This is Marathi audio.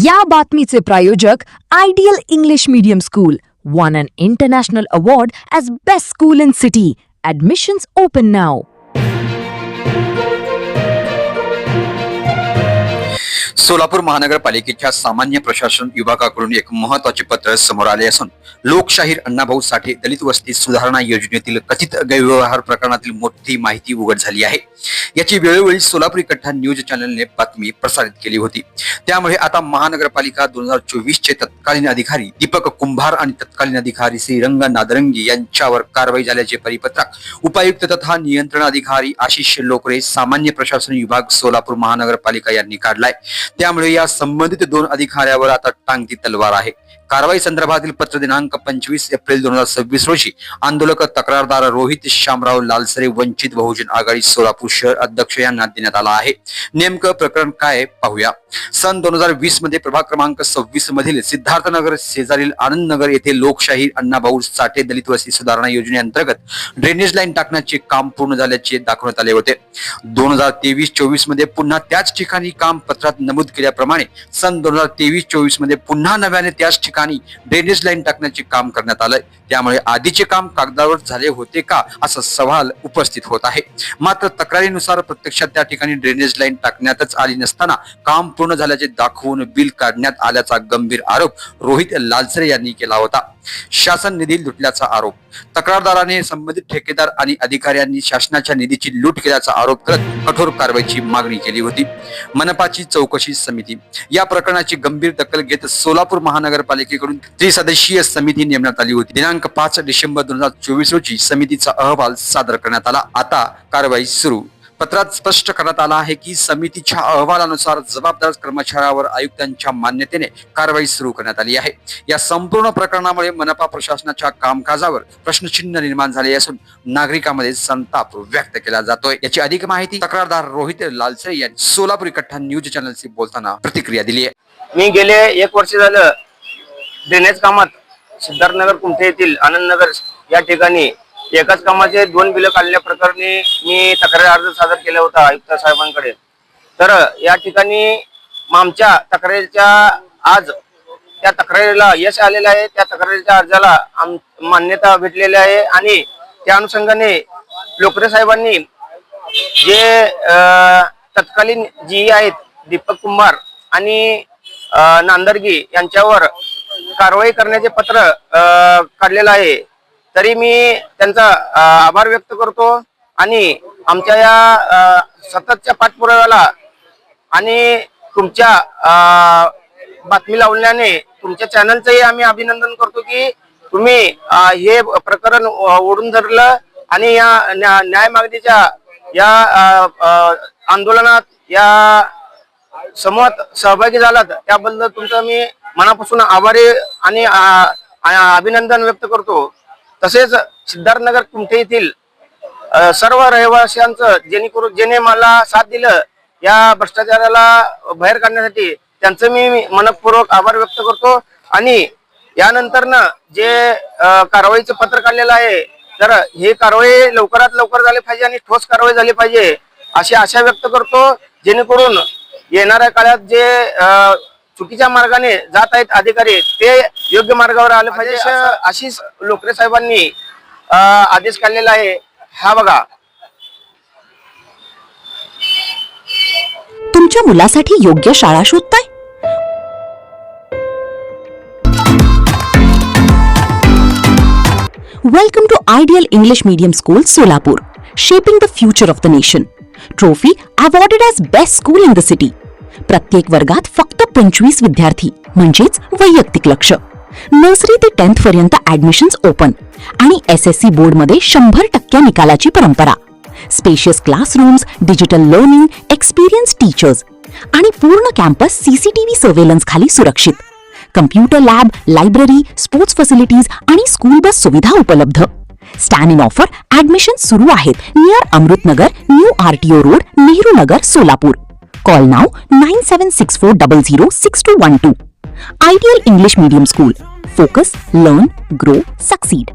या बातमीचे प्रायोजक ideal English medium school won an international award as best school in city. Admissions open now. Solapur महानगरपालिकेच्या सामान्य प्रशासन विभागाकडून एक महत्त्वाचे पत्र समोर आले असून लोकशाहीर अण्णाभाऊ साठे दलित वस्ती सुधारणा योजनेतील कथित गैरव्यवहार प्रकरणातील मोठी माहिती उघड झाली आहे। याची वेळोवेळी सोलापूर इकट्ठा न्यूज चॅनलने बातमी प्रसारित केली होती। त्यामुळे आता महानगरपालिका 2024 चे तत्कालीन अधिकारी दीपक कुंभार आणि तत्कालीन अधिकारी श्रीरंग नादरंगी यांच्यावर कारवाई झाल्याचे परिपत्रक उपायुक्त तथा नियंत्रण अधिकारी आशिष लोकरे सामान्य प्रशासन विभाग सोलापूर महानगरपालिका यांनी काढलाय। त्यामुळे या संबंधित 2 अधिकाऱ्यावर आता टांगती तलवार आहे। कारवाई संदर्भातील पत्र दिनांक 25 एप्रिल 2026 रोजी आंदोलक तक्रारदार रोहित शामराव लालसरे वंचित बहुजन आघाडी सोलापूर शहर अध्यक्ष यांना देण्यात आला आहे। नेमकं प्रकरण काय पाहूया। सन 2020 मध्ये प्रभाग क्रमांक 26 मधील सिद्धार्थनगर शेजारील आनंदनगर येथे लोकशाहीर अण्णाभाऊ साठे दलित वस्ती सुधारणा योजनेअंतर्गत ड्रेनेज लाईन टाकण्याचे काम पूर्ण झाल्याचे दाखवण्यात आले होते। 2023-24 मध्ये पुन्हा त्याच ठिकाणी काम पत्रात नमूद केल्याप्रमाणे सन 2023-24 मध्ये पुन्हा नव्याने त्याच ठिकाणी ड्रेनेज लाईन टाकण्याचे काम करण्यात आले। त्यामुळे आधीचे काम कागदावर झाले होते का असा सवाल उपस्थित होत आहे। मात्र तक्रारीनुसार प्रत्यक्षात त्या ठिकाणी ड्रेनेज लाईन टाकण्यातच आली नसताना काम पूर्ण झाल्याचे दाखवून बिल काढण्यात आल्याचा गंभीर आरोप रोहित लालसरे यांनी केला होता। शासन निधी लुटल्याचा आरोप तक्रारदाराने संबंधित ठेकेदार आणि अधिकाऱ्यांनी शासनाच्या निधीची लूट केल्याचा आरोप करत कठोर कारवाईची मागणी केली होती। मनपाची चौकशी समिती या प्रकरणाची गंभीर दखल घेत सोलापूर महानगरपालिकेकडून त्रिसदस्यीय समिती नेमण्यात आली होती। दिनांक 5 डिसेंबर 2024 रोजी समितीचा अहवाल सादर करण्यात आला। आता कारवाई सुरू। पत्रात स्पष्ट करण्यात आला आहे की समितीच्या अहवालानुसार जबाबदार कर्मचाऱ्यावर आयुक्तांच्या मान्यतेने कारवाई सुरू करण्यात आली आहे। या संपूर्ण प्रकरणामुळे मनपा प्रशासनाच्या कामकाजावर प्रश्नचिन्ह निर्माण झाले असून नागरिकांमध्ये संताप व्यक्त केला जातोय। याची अधिक माहिती तक्रारदार रोहित लालसरे यांनी सोलापूर इकट्ठा न्यूज चॅनलशी बोलताना प्रतिक्रिया दिली आहे। मी गेले 1 वर्ष झालं ड्रेनेज कामात सिद्धार्थनगर कुमठे येथील आनंदनगर या ठिकाणी एकाच कामाचे 2 बिल काढल्या प्रकरणी मी तक्रार अर्ज सादर केला होता आयुक्त साहेबांकडे। तर या ठिकाणी आमच्या तक्रारीच्या आज त्या तक्रारीला यश आलेलं आहे। त्या तक्रारीच्या अर्जाला मान्यता भेटलेली आहे आणि त्या अनुषंगाने लोकरे साहेबांनी जे तत्कालीन जी आहेत दीपक कुंभार आणि नांदरगी यांच्यावर कारवाई करण्याचे पत्र काढलेलं आहे। तरी मी त्यांचा आभार व्यक्त करतो आणि आमच्या या सततच्या पाठपुराव्याला आणि तुमच्या बातमी लावल्याने तुमच्या चॅनलचंही आम्ही अभिनंदन करतो की तुम्ही हे प्रकरण ओढून धरलं आणि या न्याय मागणीच्या या आंदोलनात या समूहात सहभागी झालात त्याबद्दल तुमचं मी मनापासून आभारी आणि अभिनंदन व्यक्त करतो। तसेच सिद्धार्थनगर कुमठे येथील सर्व रहिवाशांचं जेणे मला साथ दिलं या भ्रष्टाचाराला बाहेर काढण्यासाठी त्यांचं मी मनपूर्वक आभार व्यक्त करतो। आणि यानंतर जे कारवाईचं पत्र काढलेलं आहे तर हे कारवाई लवकरात लवकर झाली पाहिजे आणि ठोस कारवाई झाली पाहिजे अशी आशा व्यक्त करतो, जेणेकरून येणाऱ्या काळात जे चुकीच्या मार्गाने जात आहेत अधिकारी ते योग्य मार्गावर आले पाहिजे आशिष लोकरे साहेबांनी आदेश काढलेला आहे। हा बघा। तुमच्या मुलासाठी योग्य शाळा शोधताय? Welcome to Ideal English Medium School, Solapur, shaping the future of the nation. Trophy awarded as best school in the city. प्रत्येक वर्गात फक्त 25 विद्यार्थी म्हणजेच वैयक्तिक लक्ष। नर्सरी ते 10th पर्यंत ऍडमिशन्स ओपन आणि SSC बोर्ड मध्ये 100% निकालाची परंपरा। Spacious classrooms, digital learning, experience teachers आणि पूर्ण कॅम्पस CCTV सर्वेलन्स खाली सुरक्षित। Computer lab, library, sports facilities आणि स्कूल बस सुविधा उपलब्ध। स्टँड इन ऑफर ऍडमिशन सुरू आहेत near Amritnagar, new RTO road, Nehru Nagar, Solapur. Call now 9764006212. Ideal English Medium School. Focus, learn, grow, succeed.